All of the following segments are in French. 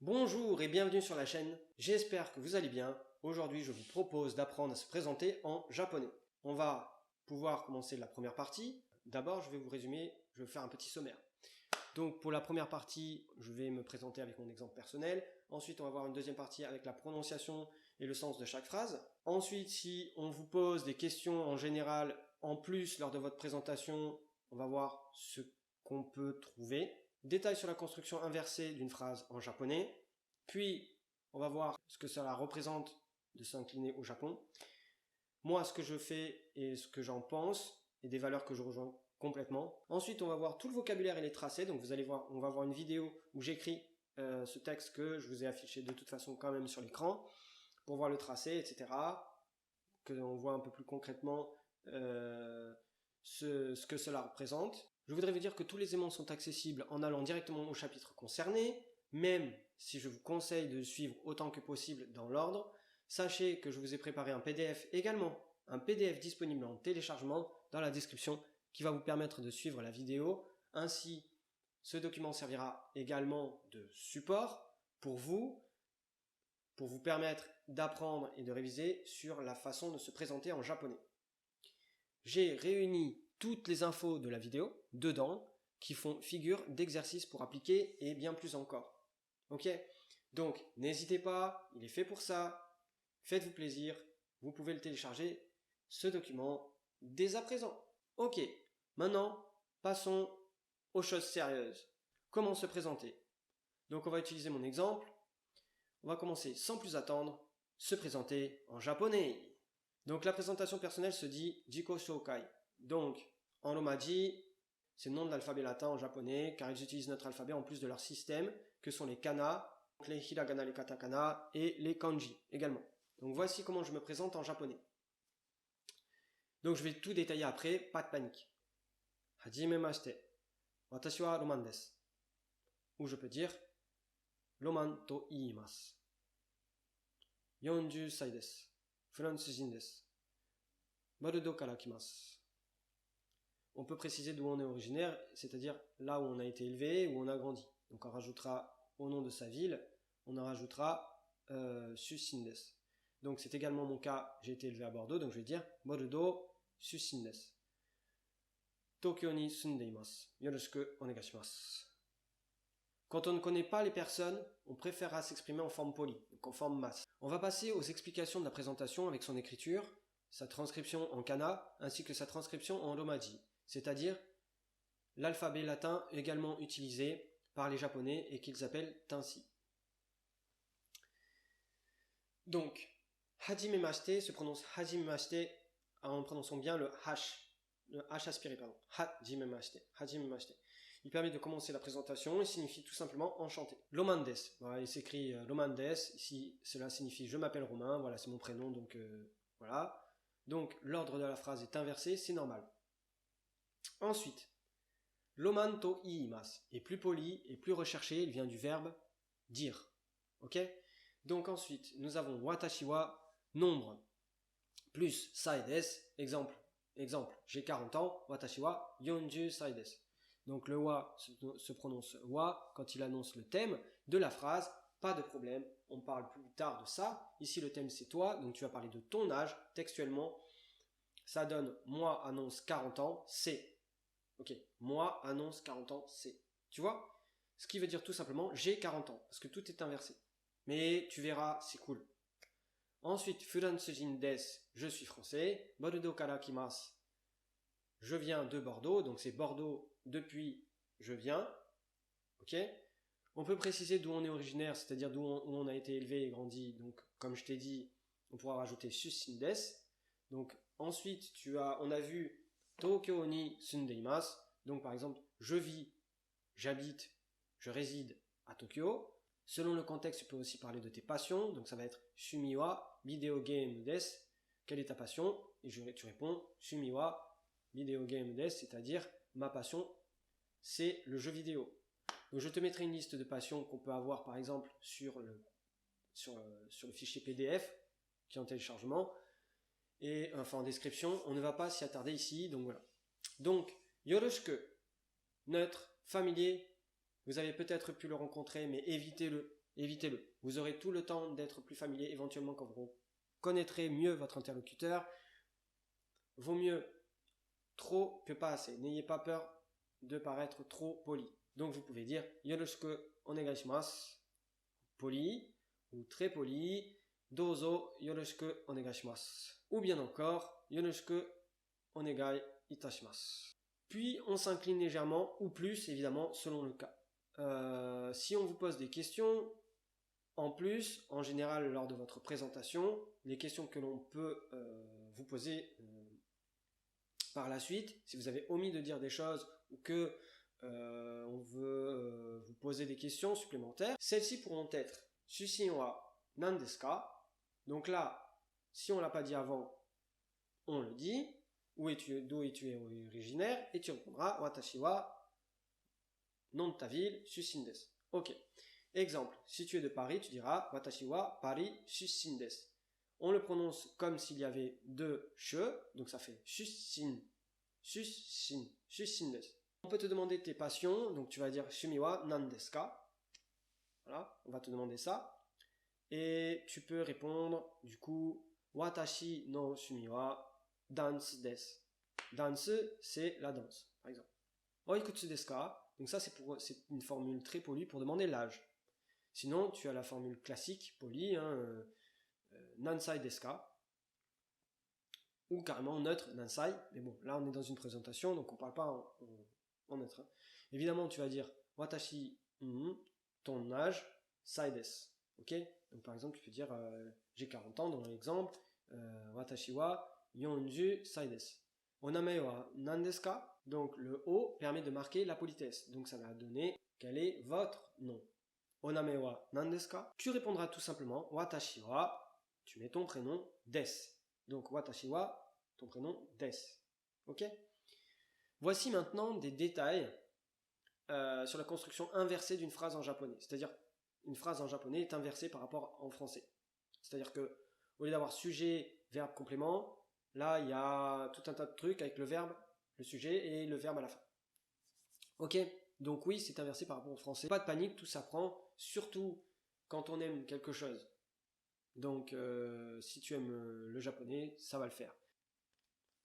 Bonjour et bienvenue sur la chaîne, j'espère que vous allez bien. Aujourd'hui je vous propose d'apprendre à se présenter en japonais. On va pouvoir commencer la première partie. D'abord je vais vous résumer, je vais faire un petit sommaire. Donc pour la première partie, je vais me présenter avec mon exemple personnel. Ensuite on va voir une deuxième partie avec la prononciation et le sens de chaque phrase. Ensuite si on vous pose des questions en général, en plus lors de votre présentation, on va voir ce qu'on peut trouver. Détails sur la construction inversée d'une phrase en japonais. Puis, on va voir ce que cela représente de s'incliner au Japon. Moi, ce que je fais et ce que j'en pense, et des valeurs que je rejoins complètement. Ensuite, on va voir tout le vocabulaire et les tracés. Donc, vous allez voir, on va voir une vidéo où j'écris ce texte que je vous ai affiché de toute façon quand même sur l'écran, pour voir le tracé, etc. Que l'on voit un peu plus concrètement ce que cela représente. Je voudrais vous dire que tous les aimants sont accessibles en allant directement au chapitre concerné, même si je vous conseille de suivre autant que possible dans l'ordre. Sachez que je vous ai préparé un PDF également, un PDF disponible en téléchargement dans la description qui va vous permettre de suivre la vidéo. Ainsi, ce document servira également de support pour vous permettre d'apprendre et de réviser sur la façon de se présenter en japonais. J'ai réuni toutes les infos de la vidéo dedans qui font figure d'exercice pour appliquer et bien plus encore. Ok? Donc n'hésitez pas, il est fait pour ça. Faites-vous plaisir, vous pouvez le télécharger, ce document, dès à présent. Ok, maintenant passons aux choses sérieuses. Comment se présenter? Donc on va utiliser mon exemple. On va commencer sans plus attendre, se présenter en japonais. Donc la présentation personnelle se dit Jiko Shoukai. Donc en romaji, c'est le nom de l'alphabet latin en japonais car ils utilisent notre alphabet en plus de leur système que sont les kana, les hiragana, les katakana et les kanji également. Donc voici comment je me présente en japonais. Donc je vais tout détailler après, pas de panique. Hajimemashite, watashi wa Roman desu. Ou je peux dire Roman to iimasu. 40歳です。フランス人です。ボルドーから来ます。On peut préciser d'où on est originaire, c'est-à-dire là où on a été élevé, où on a grandi. Donc on rajoutera au nom de sa ville, on en rajoutera Sushin desu. Donc c'est également mon cas, j'ai été élevé à Bordeaux, donc je vais dire Bordeaux Sushin desu. Tokyo ni sunde imasu. Yoroshiku onegaishimasu. Quand on ne connaît pas les personnes, on préférera s'exprimer en forme polie, donc en forme masse. On va passer aux explications de la présentation avec son écriture, sa transcription en kana, ainsi que sa transcription en romaji, c'est-à-dire l'alphabet latin également utilisé par les japonais et qu'ils appellent Tansi. Donc, hajimemashite se prononce hajimemashite en prononçant bien le H aspiré, pardon. Hajimemashite. Il permet de commencer la présentation et signifie tout simplement enchanté. Romandes, voilà, il s'écrit Romandes, ici cela signifie je m'appelle Romain, voilà c'est mon prénom, donc voilà. Donc l'ordre de la phrase est inversé, c'est normal. Ensuite, Roman to iimasu est plus poli et plus recherché, il vient du verbe dire. Ok? Donc ensuite, nous avons watashi wa, nombre, plus sai desu, exemple, j'ai 40 ans, watashi wa 40 sai desu. Donc le wa se prononce wa quand il annonce le thème de la phrase, pas de problème, on parle plus tard de ça. Ici le thème c'est toi, donc tu vas parler de ton âge textuellement. Ça donne moi annonce 40 ans, c'est. Ok, moi annonce 40 ans, c'est. Tu vois? Ce qui veut dire tout simplement j'ai 40 ans, parce que tout est inversé. Mais tu verras, c'est cool. Ensuite, Furansujin desu, je suis français. Bordeaux kara kimasu, je viens de Bordeaux, donc c'est Bordeaux depuis je viens. Ok. On peut préciser d'où on est originaire, c'est-à-dire où on a été élevé et grandi. Donc, comme je t'ai dit, on pourra rajouter sushin desu. Donc, ensuite, on a vu Tokyo ni sundeimasu. Donc, par exemple, je vis, j'habite, je réside à Tokyo. Selon le contexte, tu peux aussi parler de tes passions. Donc, ça va être Shumi wa video game desu. Quelle est ta passion? Et tu réponds Shumi wa video game desu, c'est-à-dire ma passion, c'est le jeu vidéo. Donc je te mettrai une liste de passions qu'on peut avoir par exemple sur le fichier PDF qui est en téléchargement et enfin en description. On ne va pas s'y attarder ici, donc voilà. Donc yoroshiku, neutre, familier, vous avez peut-être pu le rencontrer mais évitez-le. évitez-le. Vous aurez tout le temps d'être plus familier, éventuellement quand vous connaîtrez mieux votre interlocuteur. Vaut mieux trop que pas assez. N'ayez pas peur de paraître trop poli. Donc vous pouvez dire yoroshiku onegaishimasu, poli ou très poli, dozo yoroshiku onegaishimasu. Ou bien encore yoroshiku onegai itashimasu. Puis on s'incline légèrement ou plus évidemment selon le cas. Si on vous pose des questions, en plus, en général lors de votre présentation, les questions que l'on peut vous poser par la suite, si vous avez omis de dire des choses ou que on veut vous poser des questions supplémentaires, celles-ci pourront être Sushin wa nan desu ka? Donc là, si on ne l'a pas dit avant, on le dit. D'où es-tu originaire? Et tu répondras Watashi wa nom de ta ville, Sushin desu. Ok. Exemple, si tu es de Paris, tu diras Watashi wa Paris Sushin desu. On le prononce comme s'il y avait deux che, donc ça fait Sushin, Sushin, Sushin desu. On peut te demander tes passions, donc tu vas dire Shumi wa nan desu ka? Voilà, on va te demander ça. Et tu peux répondre, du coup, Watashi no shumi wa dance desu. Dance, c'est la danse, par exemple. Oikutsu desu ka? Donc ça, c'est une formule très polie pour demander l'âge. Sinon, tu as la formule classique, polie, nansai desu ka? Ou carrément neutre, nansai. Mais bon, là, on est dans une présentation, donc on ne parle pas en neutre. Hein. Évidemment, tu vas dire Watashi, ton âge, sai desu. Ok? Donc par exemple, tu peux dire j'ai 40 ans dans l'exemple. Watashi wa 40 sai desu. Oname wa nan desu ka? Donc le O permet de marquer la politesse. Donc ça va donner quel est votre nom. Oname wa nan desu ka? Tu répondras tout simplement Watashi wa, tu mets ton prénom desu. Donc Watashi wa, ton prénom desu. Ok? Voici maintenant des détails sur la construction inversée d'une phrase en japonais. C'est-à-dire, une phrase en japonais est inversée par rapport en français. C'est-à-dire que, au lieu d'avoir sujet, verbe, complément, là, il y a tout un tas de trucs avec le verbe, le sujet et le verbe à la fin. Ok? Donc oui, c'est inversé par rapport au français. Pas de panique, tout s'apprend, surtout quand on aime quelque chose. Donc, si tu aimes le japonais, ça va le faire.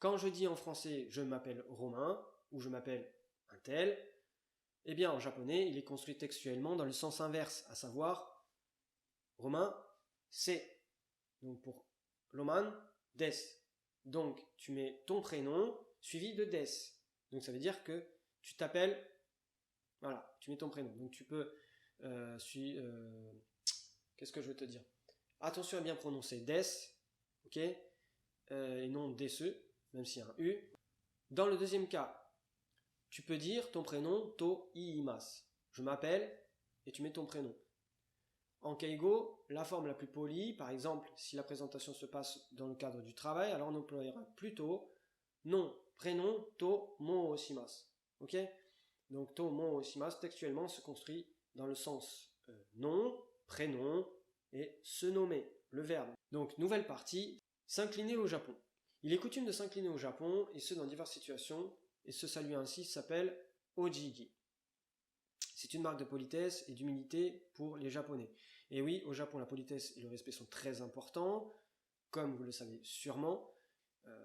Quand je dis en français, je m'appelle Romain, ou je m'appelle un tel, eh bien, en japonais, il est construit textuellement dans le sens inverse, à savoir, Romain, c'est. Donc pour Roman, des. Donc, tu mets ton prénom suivi de des. Donc, ça veut dire que tu t'appelles, voilà, tu mets ton prénom. Donc, tu peux, qu'est-ce que je veux te dire? Attention à bien prononcer des, ok, et non des, même s'il y a un U. Dans le deuxième cas, tu peux dire ton prénom to iimasu. Je m'appelle et tu mets ton prénom. En keigo, la forme la plus polie, par exemple, si la présentation se passe dans le cadre du travail, alors on emploiera plutôt nom, prénom, to mo oshimasu. Ok? Donc to mo oshimasu textuellement se construit dans le sens nom, prénom et se nommer, le verbe. Donc nouvelle partie, s'incliner au Japon. Il est coutume de s'incliner au Japon, et ce dans diverses situations, et ce salut ainsi s'appelle Ojigi. C'est une marque de politesse et d'humilité pour les Japonais. Et oui, au Japon, la politesse et le respect sont très importants, comme vous le savez sûrement.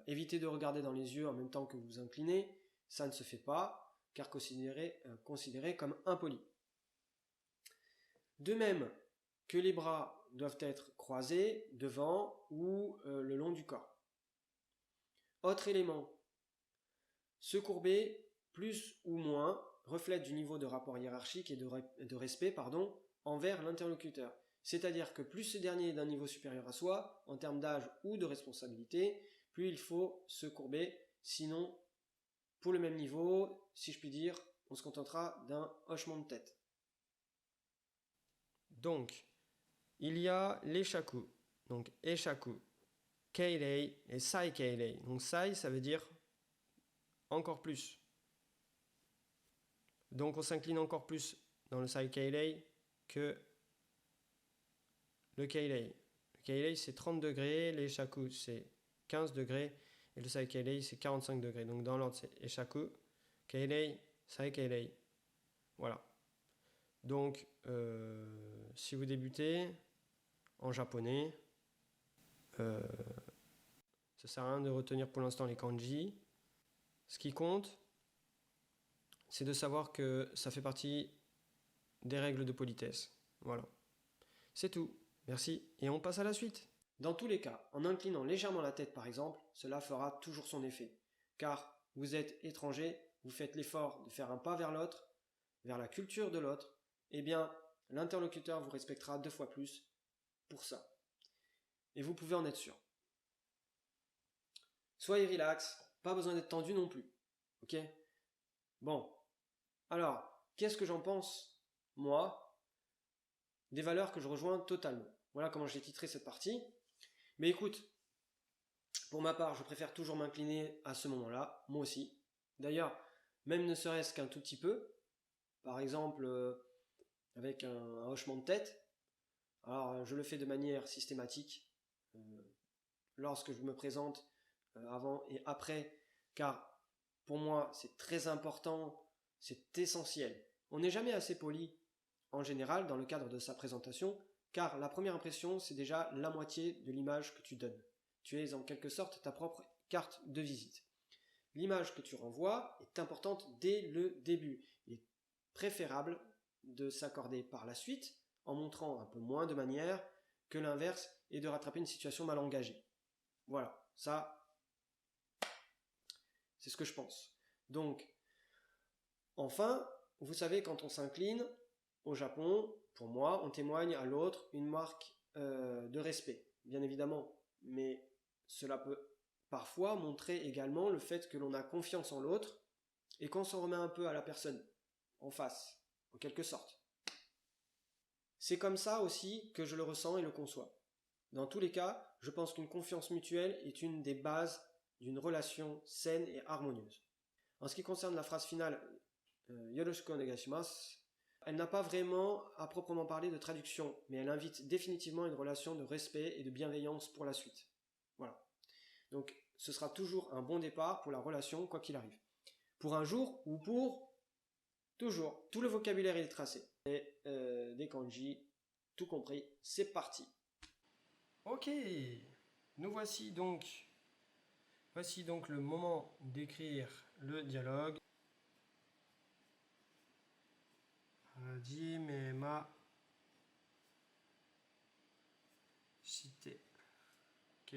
Évitez de regarder dans les yeux en même temps que vous vous inclinez, ça ne se fait pas, car considéré comme impoli. De même que les bras doivent être croisés devant ou le long du corps. Autre élément, se courber plus ou moins reflète du niveau de rapport hiérarchique et de respect envers l'interlocuteur. C'est-à-dire que plus ce dernier est d'un niveau supérieur à soi, en termes d'âge ou de responsabilité, plus il faut se courber, sinon, pour le même niveau, si je puis dire, on se contentera d'un hochement de tête. Donc, il y a les shaku, donc eshaku, keirei et sai keirei. Donc sai, ça veut dire encore plus. Donc on s'incline encore plus dans le sai keirei que le keirei. Le keirei c'est 30 degrés, les shaku c'est 15 degrés et le sai keirei c'est 45 degrés. Donc dans l'ordre c'est eshaku, keirei, sai keirei. Voilà. Donc, si vous débutez en japonais, ça sert à rien de retenir pour l'instant les kanji. Ce qui compte, c'est de savoir que ça fait partie des règles de politesse. Voilà. C'est tout. Merci. Et on passe à la suite. Dans tous les cas, en inclinant légèrement la tête par exemple, cela fera toujours son effet. Car vous êtes étranger, vous faites l'effort de faire un pas vers l'autre, vers la culture de l'autre, eh bien, l'interlocuteur vous respectera 2 fois plus pour ça. Et vous pouvez en être sûr. Soyez relax, pas besoin d'être tendu non plus. Ok? Bon. Alors, qu'est-ce que j'en pense, moi, des valeurs que je rejoins totalement? Voilà comment j'ai titré cette partie. Mais écoute, pour ma part, je préfère toujours m'incliner à ce moment-là, moi aussi. D'ailleurs, même ne serait-ce qu'un tout petit peu, par exemple avec un hochement de tête. Alors, je le fais de manière systématique lorsque je me présente avant et après, car pour moi, c'est très important, c'est essentiel. On n'est jamais assez poli, en général, dans le cadre de sa présentation, car la première impression, c'est déjà la moitié de l'image que tu donnes. Tu es en quelque sorte ta propre carte de visite. L'image que tu renvoies est importante dès le début. Il est préférable de s'accorder par la suite en montrant un peu moins de manière que l'inverse et de rattraper une situation mal engagée. Voilà, ça, c'est ce que je pense. Donc, enfin, vous savez, quand on s'incline au Japon, pour moi, on témoigne à l'autre une marque de respect, bien évidemment. Mais cela peut parfois montrer également le fait que l'on a confiance en l'autre et qu'on s'en remet un peu à la personne en face, en quelque sorte. C'est comme ça aussi que je le ressens et le conçois. Dans tous les cas, je pense qu'une confiance mutuelle est une des bases d'une relation saine et harmonieuse. En ce qui concerne la phrase finale, Yoroshiku onegaishimasu, elle n'a pas vraiment à proprement parler de traduction, mais elle invite définitivement une relation de respect et de bienveillance pour la suite. Voilà. Donc, ce sera toujours un bon départ pour la relation, quoi qu'il arrive. Pour un jour ou pour toujours. Tout le vocabulaire est tracé. Et des kanji, tout compris, c'est parti. Ok, nous voici donc. Voici donc le moment d'écrire le dialogue. Hajimemashite. Ok.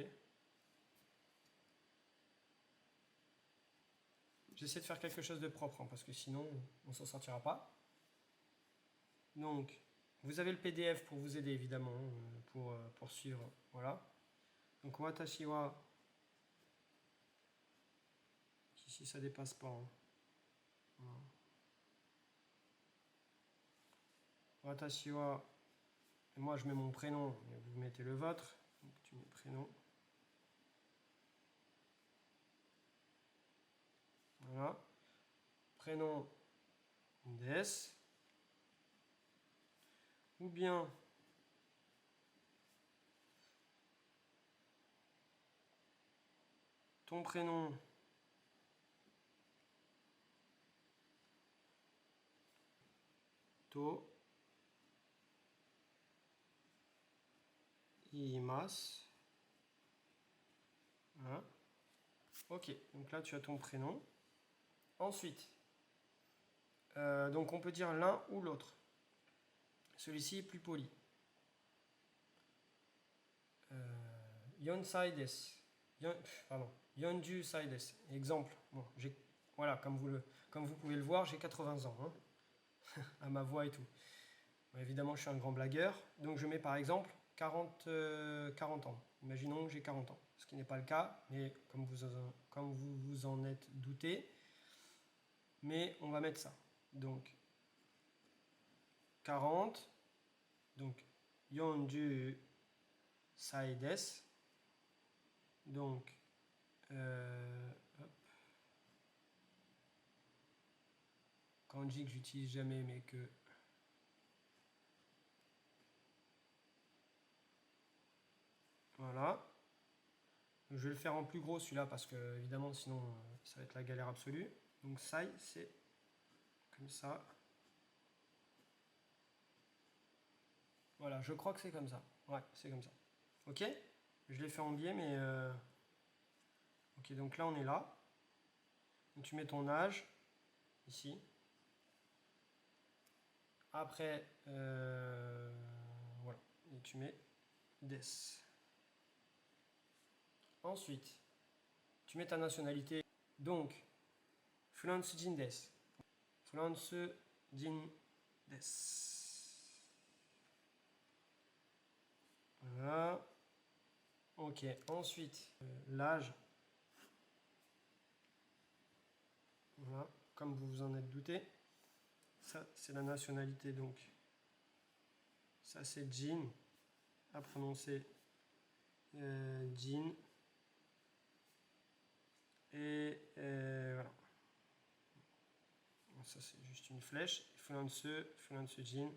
J'essaie de faire quelque chose de propre, hein, parce que sinon, on s'en sortira pas. Donc, vous avez le PDF pour vous aider, évidemment, pour suivre. Voilà. Donc, watashi wa... Ici, ça dépasse pas. Hein. Voilà. Watashi wa... Et moi, je mets mon prénom, et vous mettez le vôtre. Donc, tu mets prénom. Voilà. Prénom des. Ou bien ton prénom to imasu. Voilà. Ok, donc là tu as ton prénom. Ensuite, donc on peut dire l'un ou l'autre. Celui-ci est plus poli. Yonsai desu. Yonju sai desu. Exemple. Bon, voilà, comme vous pouvez le voir, j'ai 80 ans. Hein, à ma voix et tout. Bon, évidemment, je suis un grand blagueur. Donc je mets par exemple 40 ans. Imaginons que j'ai 40 ans. Ce qui n'est pas le cas, mais comme vous vous en êtes douté. Mais on va mettre ça. Donc 40. Donc Yonju sai desu. Donc hop. Kanji que j'utilise jamais mais que voilà. Je vais le faire en plus gros celui-là parce que évidemment sinon ça va être la galère absolue. Donc sai c'est comme ça. Voilà, je crois que c'est comme ça. Ouais, c'est comme ça. Ok? Je l'ai fait en biais, mais... Ok, donc là, on est là. Donc, tu mets ton âge, ici. Après, voilà. Et tu mets des. Ensuite, tu mets ta nationalité. Donc, Fluence Jin des. Fluence Jin des. Voilà. Ok, ensuite, l'âge. Voilà, comme vous vous en êtes douté. Ça, c'est la nationalité, donc. Ça, c'est Jin. À prononcer Jin. Et voilà. Ça, c'est juste une flèche. Fluence Jin.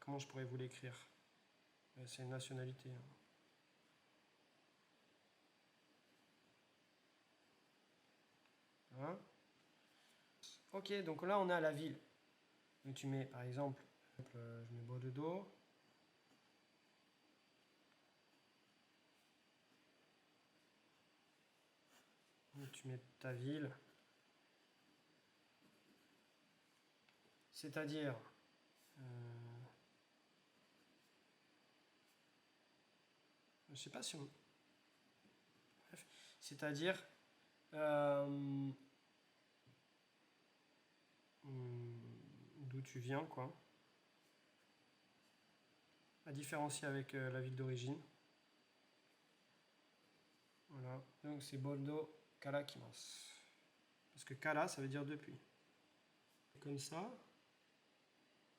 Comment je pourrais vous l'écrire? C'est une nationalité. Hein. Hein. Ok, donc là on est à la ville. Donc tu mets par exemple, je mets Bordeaux. Donc tu mets ta ville. C'est-à-dire, je sais pas si on... Bref, c'est-à-dire, d'où tu viens, quoi. À différencier avec la ville d'origine. Voilà, donc c'est Bordeaux Karakimas. Parce que Kara, ça veut dire depuis. Comme ça.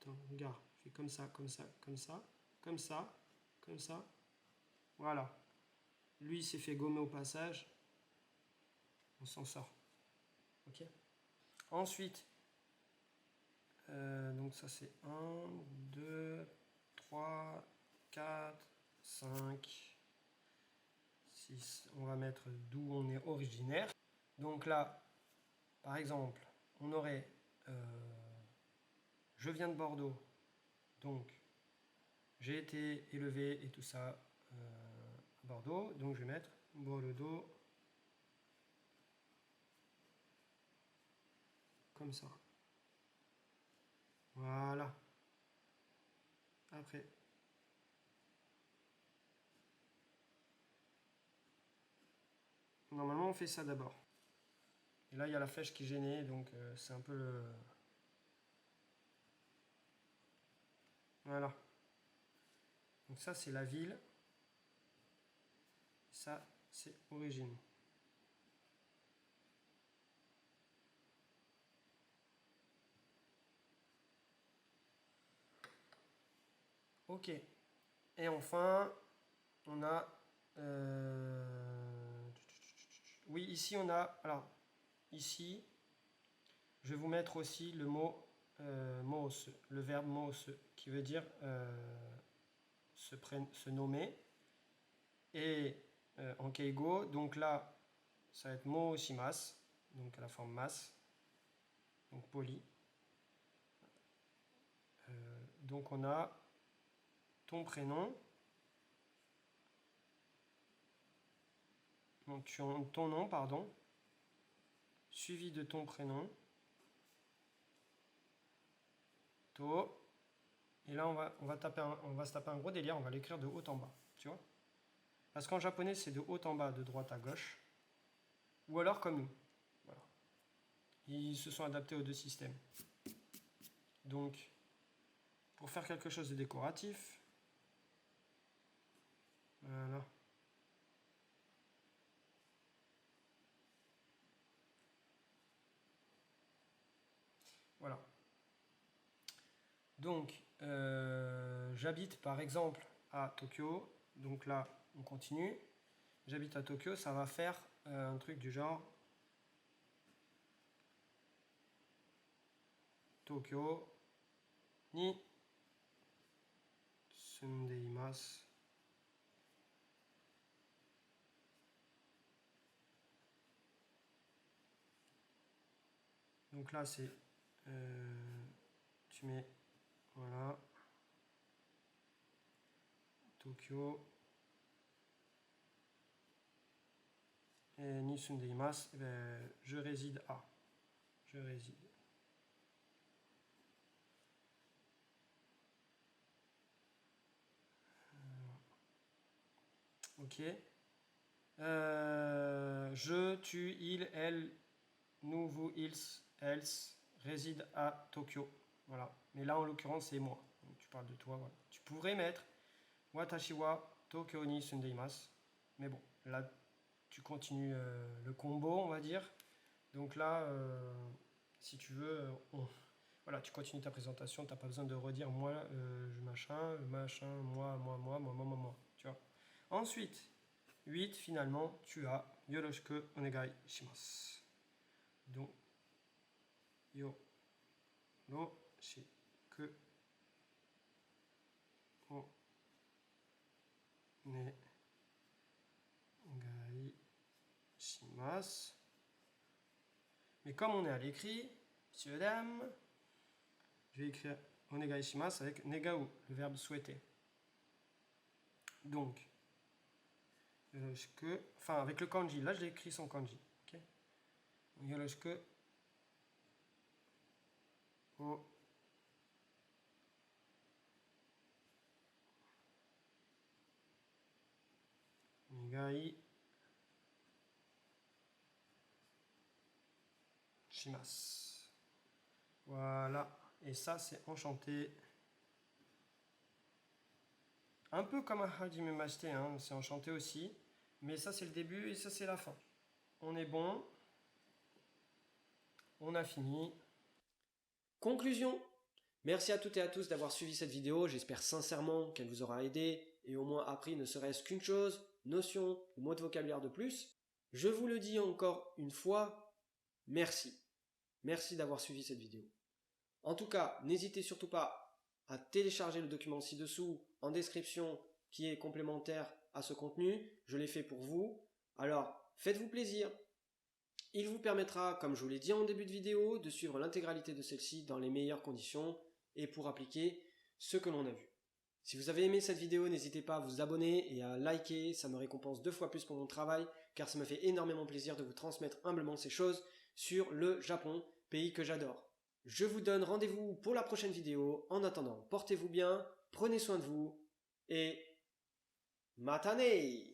Attends, regarde, je fais comme ça, comme ça, comme ça, comme ça, comme ça. Voilà. Lui, il s'est fait gommer au passage. On s'en sort. Ok. Ensuite, donc ça c'est 1, 2, 3, 4, 5, 6. On va mettre d'où on est originaire. Donc là, par exemple, on aurait je viens de Bordeaux. Donc, j'ai été élevé et tout ça à Bordeaux. Donc, je vais mettre Bordeaux comme ça. Voilà. Après. Normalement, on fait ça d'abord. Et là, il y a la flèche qui est gênée, donc c'est un peu le... Voilà. Donc ça, c'est la ville. Ça, c'est origine. Ok. Et enfin, on a... Oui, ici, on a... Alors, ici, je vais vous mettre aussi le mot moose, le verbe moose, qui veut dire se nommer. Et en keigo, donc là, ça va être mooshimasu, donc à la forme mas, donc poli. Donc on a ton prénom, donc ton nom, pardon, suivi de ton prénom, to, et là on va se taper un gros délire, on va l'écrire de haut en bas, tu vois. Parce qu'en japonais c'est de haut en bas, de droite à gauche, ou alors comme nous. Voilà. Ils se sont adaptés aux deux systèmes. Donc, pour faire quelque chose de décoratif, voilà. Voilà. Donc, j'habite par exemple à Tokyo. Donc là, on continue. J'habite à Tokyo, ça va faire un truc du genre Tokyo ni sundeimasu. Donc là, c'est tu mets voilà. Tokyo. Et ni sundeimasu, eh ben, je réside à. Je réside. Ok. Je, tu, il, elle, nous, vous, ils, elles, réside à Tokyo. Voilà. Mais là, en l'occurrence, c'est moi. Donc, tu parles de toi. Voilà. Tu pourrais mettre Watashi wa Tokyo ni sundeimasu. Mais bon, là, tu continues le combo, on va dire. Donc là, si tu veux, voilà, tu continues ta présentation. Tu n'as pas besoin de redire moi, machin, moi. Tu vois. Ensuite, 8, finalement, tu as Yoroshiku onegai shimasu. Donc, Yoroshiku onegai shimasu. Mais comme on est à l'écrit, messieurs, dames, je vais écrire onegai shimasu avec negau, le verbe souhaiter. Donc, Yoroshiku, enfin avec le kanji, là je l'ai écrit sans kanji. Okay. Yoroshiku onegai shimasu. Voilà, et ça c'est enchanté. Un peu comme un hajime mashite, hein, c'est enchanté aussi. Mais ça c'est le début et ça c'est la fin. On est bon. On a fini. Conclusion. Merci à toutes et à tous d'avoir suivi cette vidéo. J'espère sincèrement qu'elle vous aura aidé et au moins appris ne serait-ce qu'une chose, notion ou mot de vocabulaire de plus. Je vous le dis encore une fois, merci. Merci d'avoir suivi cette vidéo. En tout cas, n'hésitez surtout pas à télécharger le document ci-dessous en description qui est complémentaire à ce contenu. Je l'ai fait pour vous. Alors, faites-vous plaisir. Il vous permettra, comme je vous l'ai dit en début de vidéo, de suivre l'intégralité de celle-ci dans les meilleures conditions et pour appliquer ce que l'on a vu. Si vous avez aimé cette vidéo, n'hésitez pas à vous abonner et à liker, ça me récompense 2 fois plus pour mon travail, car ça me fait énormément plaisir de vous transmettre humblement ces choses sur le Japon, pays que j'adore. Je vous donne rendez-vous pour la prochaine vidéo. En attendant, portez-vous bien, prenez soin de vous et matane!